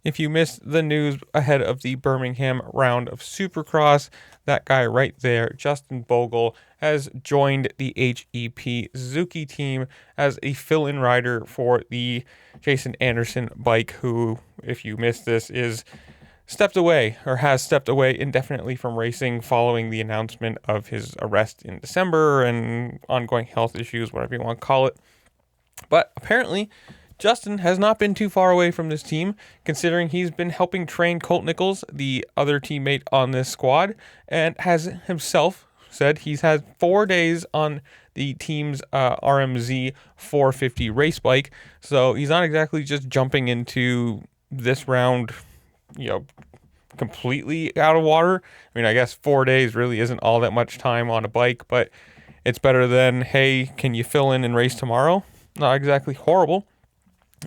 If you missed the news ahead of the Birmingham round of Supercross, that guy right there, Justin Bogle, has joined the HP Zuki team as a fill-in rider for the Jason Anderson bike, who, if you missed this, is stepped away or has stepped away indefinitely from racing following the announcement of his arrest in December and ongoing health issues, whatever you want to call it. But apparently, Justin has not been too far away from this team, considering he's been helping train Colt Nichols, the other teammate on this squad, and has himself said he's had 4 days on the team's RMZ 450 race bike. So he's not exactly just jumping into this round, completely out of water. I mean, I guess 4 days really isn't all that much time on a bike, but it's better than, hey, can you fill in and race tomorrow? Not exactly horrible.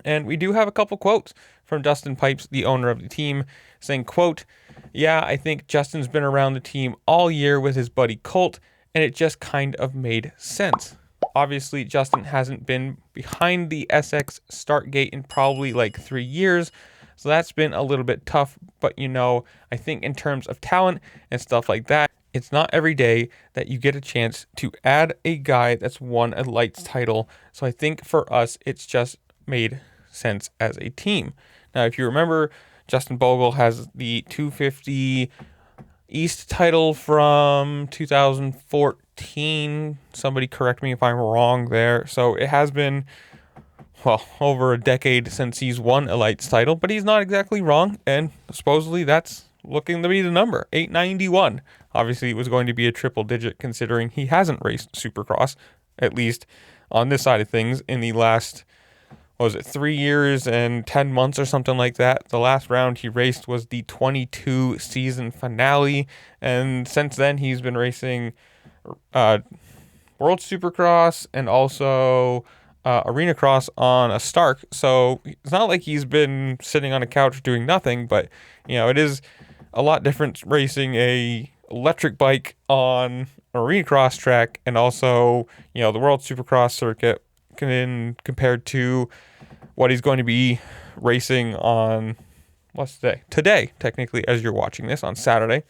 And we do have a couple quotes from Dustin Pipes, the owner of the team, saying, quote, "Yeah, I think Justin's been around the team all year with his buddy Colt, and it just kind of made sense." Obviously, Justin hasn't been behind the SX start gate in probably like 3 years, so that's been a little bit tough. But, I think in terms of talent and stuff like that, it's not every day that you get a chance to add a guy that's won a lights title. So I think for us, it's just made sense as a team. Now, if you remember, Justin Bogle has the 250 East title from 2014. Somebody correct me if I'm wrong there. So it has been, over a decade since he's won a lights title, but he's not exactly wrong. And supposedly that's looking to be the number, 891. Obviously, it was going to be a triple digit considering he hasn't raced Supercross, at least on this side of things, in the last 3 years and 10 months or something like that. The last round he raced was the 22 season finale, and since then he's been racing World Supercross and also Arena Cross on a Stark. So it's not like he's been sitting on a couch doing nothing, but it is a lot different racing a electric bike on Arena Cross track and also the World Supercross circuit compared to what he's going to be racing on what's today technically, as you're watching this on Saturday.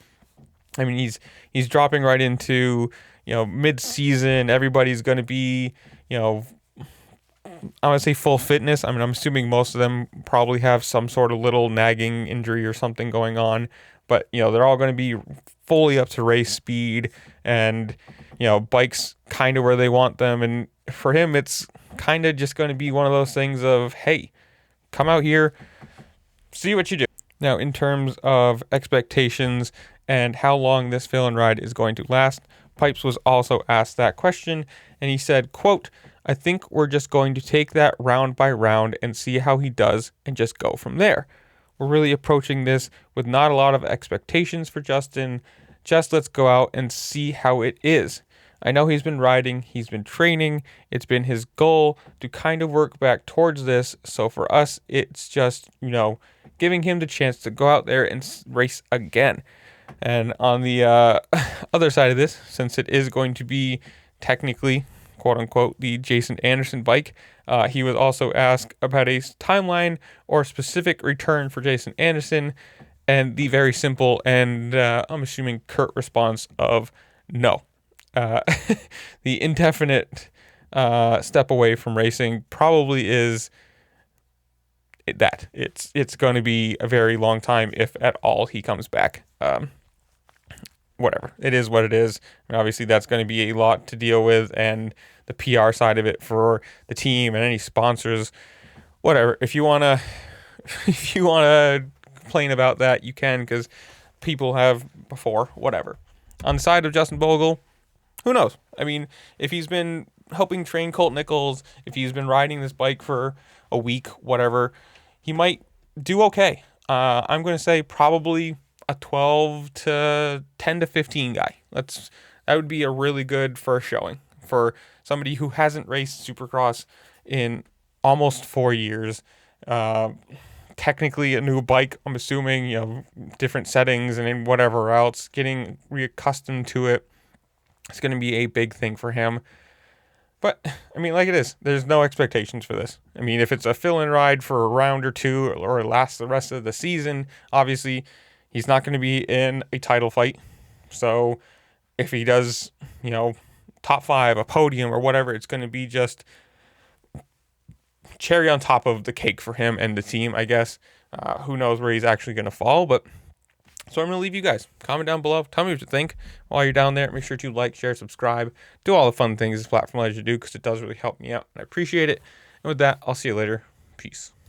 I mean, he's dropping right into mid-season. Everybody's going to be I want to say full fitness. I mean, I'm assuming most of them probably have some sort of little nagging injury or something going on, but they're all going to be fully up to race speed and bikes kind of where they want them. And for him, it's kind of just going to be one of those things of, hey, come out here, see what you do. Now, in terms of expectations and how long this fill-in ride is going to last, Pipes was also asked that question, and he said, quote, "I think we're just going to take that round by round and see how he does and just go from there. We're really approaching this with not a lot of expectations for Justin. Just let's go out and see how it is. I know he's been riding, he's been training, it's been his goal to kind of work back towards this. So for us, it's just, giving him the chance to go out there and race again." And on the other side of this, since it is going to be technically, quote unquote, the Jason Anderson bike, he was also asked about a timeline or specific return for Jason Anderson, and the very simple and I'm assuming curt response of no. The indefinite step away from racing probably is that it's going to be a very long time, if at all he comes back. Whatever, it is what it is. I mean, obviously that's going to be a lot to deal with, and the PR side of it for the team and any sponsors, whatever. If you want to complain about that, you can, because people have before. Whatever. On the side of Justin Bogle, who knows? I mean, if he's been helping train Colt Nichols, if he's been riding this bike for a week, whatever, he might do okay. I'm going to say probably a 12 to 10 to 15 guy. That would be a really good first showing for somebody who hasn't raced Supercross in almost 4 years. Technically a new bike, I'm assuming, different settings and whatever else, getting reaccustomed to it. It's going to be a big thing for him. But, I mean, like it is, there's no expectations for this. I mean, if it's a fill-in ride for a round or two or it lasts the rest of the season, obviously he's not going to be in a title fight. So if he does, top 5, a podium or whatever, it's going to be just cherry on top of the cake for him and the team, I guess. Who knows where he's actually going to fall, but so I'm going to leave you guys. Comment down below. Tell me what you think while you're down there. Make sure to like, share, subscribe. Do all the fun things this platform allows you to do because it does really help me out. And I appreciate it. And with that, I'll see you later. Peace.